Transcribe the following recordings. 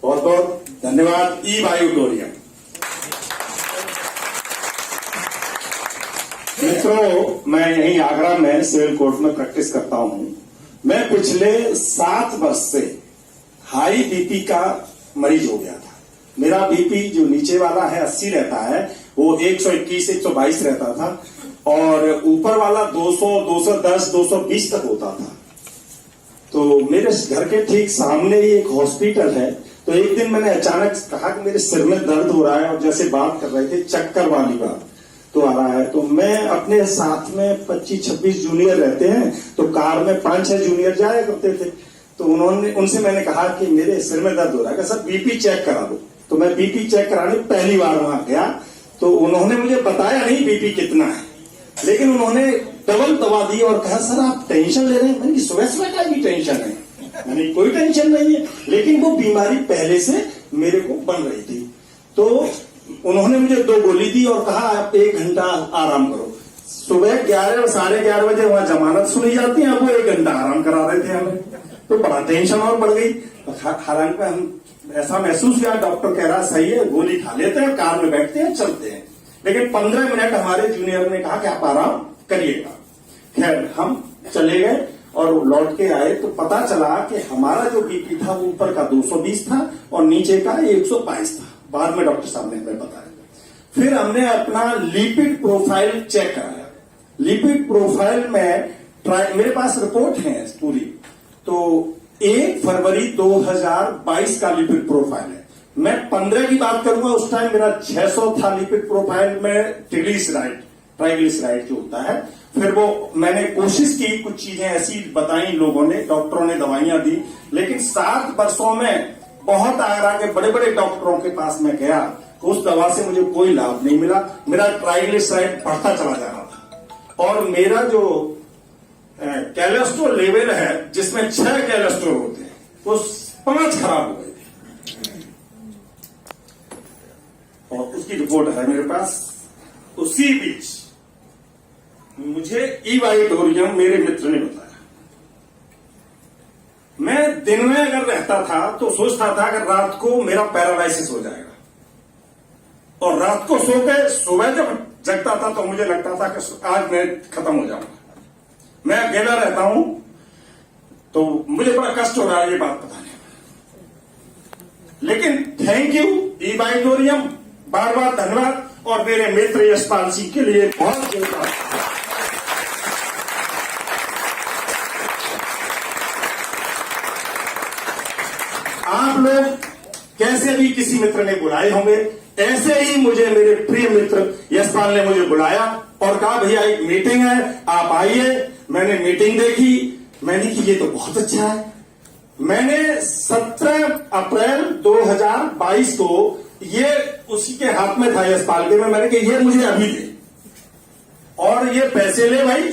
बहुत बहुत धन्यवाद ई ऑडिटोरियम। मित्रों, मैं यहीं आगरा में सिविल कोर्ट में प्रैक्टिस करता हूं। मैं पिछले 7 वर्ष से हाई बीपी का मरीज हो गया था। मेरा बीपी जो नीचे वाला है 80 रहता है, वो 121 122 रहता था और ऊपर वाला 200 210 220 तक होता था। तो मेरे घर के ठीक सामने ही एक हॉस्पिटल है। तो एक दिन मैंने अचानक कहा कि मेरे सिर में दर्द हो रहा है और जैसे बात कर रहे थे चक्कर वाली बात तो आ रहा है। तो मैं अपने साथ में 25-26 जूनियर रहते हैं, तो कार में 5-6 जूनियर जाया करते थे। तो उनसे मैंने कहा कि मेरे सिर में दर्द हो रहा है, सर बीपी चेक करा दो। तो मैं बीपी चेक कराने पहली बार वहां गया, तो उन्होंने मुझे बताया नहीं बीपी कितना है, लेकिन उन्होंने डबल दवा दी और कहा सर आप टेंशन ले रहे हैं। मैंने सुबह सुबह क्या भी टेंशन है? मैंने कोई टेंशन नहीं है, लेकिन वो बीमारी पहले से मेरे को बन रही थी। तो उन्होंने मुझे 2 गोली दी और कहा आप 1 घंटा आराम करो। सुबह 11 और 11:30 बजे वहां जमानत सुनी जाती है, अब वो 1 घंटा आराम करा रहे थे हमें। तो बड़ा टेंशन और बढ़ गई। हालांकि हम ऐसा महसूस किया, डॉक्टर कह रहा सही है, गोली खा लेते हैं, कार में बैठते हैं, चलते हैं। लेकिन 15 मिनट हमारे जूनियर ने कहा कि आप आराम करिएगा। खैर हम चले गए और लौट के आए तो पता चला कि हमारा जो बीपी था वो ऊपर का 220 था और नीचे का 122 था। बाद में डॉक्टर साहब ने हमें बताया। फिर हमने अपना लिपिड प्रोफाइल चेक कराया। लिपिड प्रोफाइल में मेरे पास रिपोर्ट है पूरी। तो 1 फरवरी 2022 का लिपिड प्रोफाइल है। मैं 15 की बात करूंगा, उस टाइम मेरा 600 था लिपिड प्रोफाइल में ट्राइग्लिसराइड जो होता है। फिर वो मैंने कोशिश की, कुछ चीजें ऐसी बताई लोगों ने, डॉक्टरों ने दवाइयां दी, लेकिन 7 वर्षों में बहुत आगरा के बड़े बड़े डॉक्टरों के पास मैं गया, उस दवा से मुझे कोई लाभ नहीं मिला। मेरा ट्राइग्लिसराइड बढ़ता चला जा रहा था और मेरा जो कोलेस्ट्रॉल लेवल है, जिसमें 6 कोलेस्ट्रॉल होते हैं, वो 5 खराब हो गए थे और उसकी रिपोर्ट है मेरे पास। उसी बीच मुझे ई ऑडिटोरियम मेरे मित्र ने बताया। मैं दिन में अगर रहता था तो सोचता था अगर रात को मेरा पैरालाइसिस हो जाएगा, और रात को सो के सुबह जब जगता था तो मुझे लगता था कि आज मैं खत्म हो जाऊंगा। मैं अकेला रहता हूं तो मुझे बड़ा कष्ट हो रहा है ये बात बताने में। लेकिन थैंक यू ई ऑडिटोरियम, बार बार धन्यवाद। और मेरे मित्र यशपाल सिंह के लिए बहुत धन्यवाद। आप लोग कैसे भी किसी मित्र ने बुलाए होंगे, ऐसे ही मुझे मेरे प्रिय मित्र यशपाल ने मुझे बुलाया और कहा भैया एक मीटिंग है, आप आइए। मैंने मीटिंग देखी, मैंने कि ये तो बहुत अच्छा है। मैंने 17 अप्रैल 2022 को ये उसी के हाथ में था यशपाल के, मैंने कि ये मुझे अभी दे, और ये पैसे ले भाई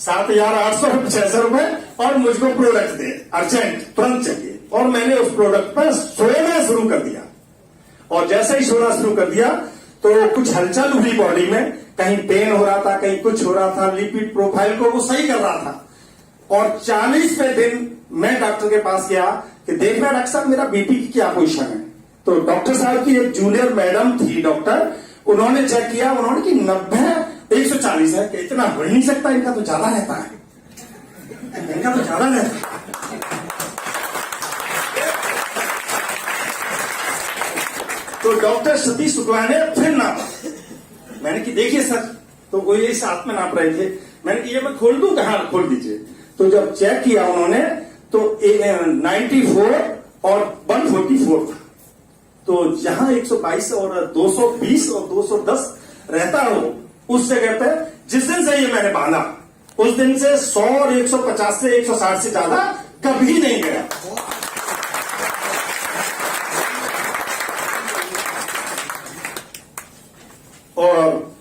7,800 रुपए और मुझको प्रोडक्ट दे, अर्जेंट तुरंत चाहिए। और मैंने उस प्रोडक्ट पर सोना शुरू कर दिया और जैसे ही सोना शुरू कर दिया तो कुछ हलचल हुई बॉडी में, कहीं पेन हो रहा था, कहीं कुछ हो रहा था। लिपिड प्रोफाइल को वो सही कर रहा था और 40वें दिन मैं डॉक्टर के पास गया कि देखना डॉक्टर साहब मेरा बीपी की क्या पोजीशन है। तो डॉक्टर साहब की एक जूनियर मैडम थी डॉक्टर, उन्होंने चेक किया, उन्होंने कि 90/140 है। कि इतना हो ही नहीं सकता, इनका तो ज्यादा रहता है, इनका तो ज्यादा रहता है। तो डॉक्टर सतीश शुक्ला ने फिर नापा। मैंने कि देखिए सर, तो वो ये साथ में नाप रहे थे। मैंने कि ये मैं खोल दूं? कहाँ, खोल दीजिए। तो जब चेक किया उन्होंने तो 94 और 144 था। तो जहां 122 और 220 और 210 रहता हो, उस जगह पे जिस दिन से ये मैंने बांधा, उस दिन से 100 और 150 से 160 से ज्यादा कभी नहीं गया। और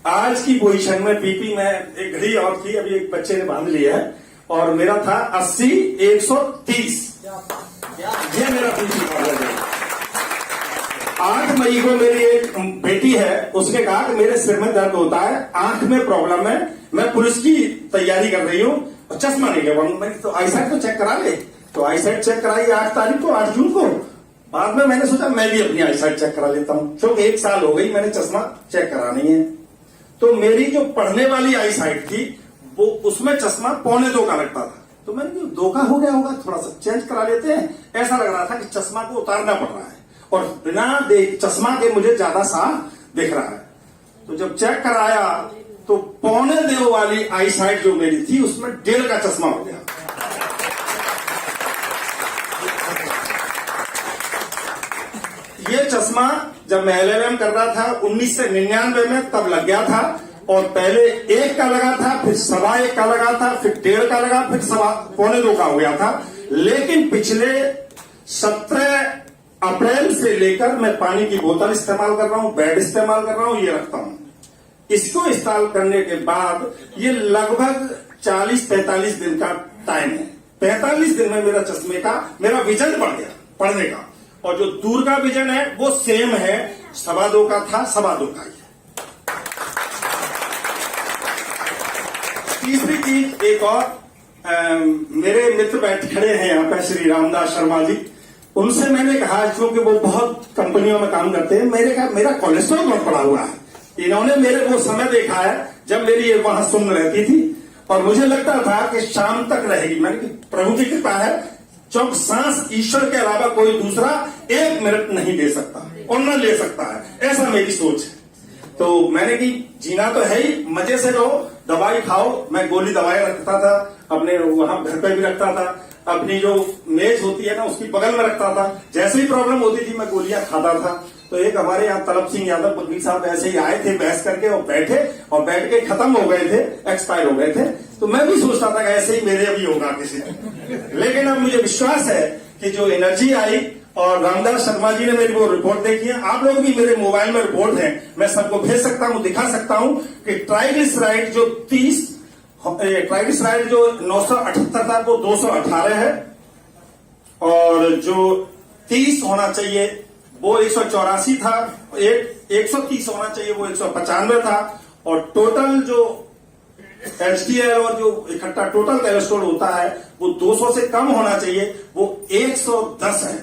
आज की पोजीशन में बीपी में एक घड़ी और थी, अभी एक बच्चे ने बांध लिया है, और मेरा था 80/130। ये मेरा बीपी है। 8 मई को मेरी एक बेटी है, उसने कहा कि मेरे सिर में दर्द होता है, आंख में प्रॉब्लम है, मैं पुलिस की तैयारी कर रही हूँ और चश्मा नहीं लगाऊंगा। मैंने तो आईसाइट तो चेक करा ले। तो आईसाइट चेक कराई 8 तारीख को, 8 जून को, बाद में मैंने सोचा मैं भी अपनी आईसाइट चेक करा लेता हूं, क्योंकि 1 साल हो गई मैंने चश्मा चेक करानी है। तो मेरी जो पढ़ने वाली आईसाइट थी वो उसमें चश्मा 1.25 का लगता था। तो मैंने कहा धोखा हो गया होगा, थोड़ा सा चेंज करा लेते हैं। ऐसा लग रहा था कि चश्मा को उतारना पड़ रहा है और बिना चश्मा के मुझे ज्यादा साफ दिख रहा है। तो जब चेक कराया तो 1.25 वाली आईसाइट जो मेरी थी उसमें 1.5 का चश्मा हो गया। ये चश्मा जब मैं LLM कर रहा था 1999 में तब लग गया था, और पहले 1 का लगा था, फिर 1.25 का लगा था, फिर 1.5 का लगा, फिर 1.25 का हो गया था। लेकिन पिछले 17 अप्रैल से लेकर मैं पानी की बोतल इस्तेमाल कर रहा हूं, बेड इस्तेमाल कर रहा हूं, ये रखता हूं। इसको इस्तेमाल करने के बाद ये लगभग 40-45 दिन का टाइम है। 45 दिन में मेरा चश्मे का मेरा विजन बढ़ गया पढ़ने का, और जो दूर का विजन है वो सेम है, 2.25 का था, 2.25 का ही है। तीसरी चीज एक और, मेरे मित्र बैठ खड़े हैं यहाँ पे, श्री रामदास शर्मा जी, उनसे मैंने कहा, क्योंकि वो बहुत कंपनियों में काम करते हैं, मैंने कहा मेरा कोलेस्ट्रॉल बहुत बढ़ा हुआ है। इन्होंने मेरे को समय देखा है जब मेरी ये वहां सुन रहती थी और मुझे लगता था कि शाम तक रहेगी। मैंने कहा प्रभु की कृपा है, चौक सांस ईश्वर के अलावा कोई दूसरा 1 मिनट नहीं दे सकता और न ले सकता है, ऐसा मेरी सोच है। तो मैंने की जीना तो है ही, मजे से रहो, दवाई खाओ। मैं गोली दवाई रखता था अपने वहां घर पे भी रखता था, अपनी जो मेज होती है ना उसकी बगल में रखता था। जैसे ही प्रॉब्लम होती थी मैं गोलियां खाता था। तो एक हमारे यहाँ तलब सिंह यादव पदवी साहब ऐसे ही आए थे, बहस करके और बैठे, और बैठ के खत्म हो गए थे, एक्सपायर हो गए थे। तो मैं भी सोचता था कि ऐसे ही मेरे भी होगा किसी दिन। लेकिन अब मुझे विश्वास है कि जो एनर्जी आई, और रामदास शर्मा जी ने मेरी को रिपोर्ट देखी है, आप लोग भी मेरे मोबाइल में रिपोर्ट है, मैं सबको भेज सकता हूं, दिखा सकता हूं कि ट्राइग्लिसराइड जो 978 था वो 218 है, और जो 30 होना चाहिए वो 184 था, 130 होना चाहिए वो 195 था, और टोटल जो HDL और जो इकट्ठा टोटल कोलेस्ट्रॉल होता है वो 200 से कम होना चाहिए, वो 110 है।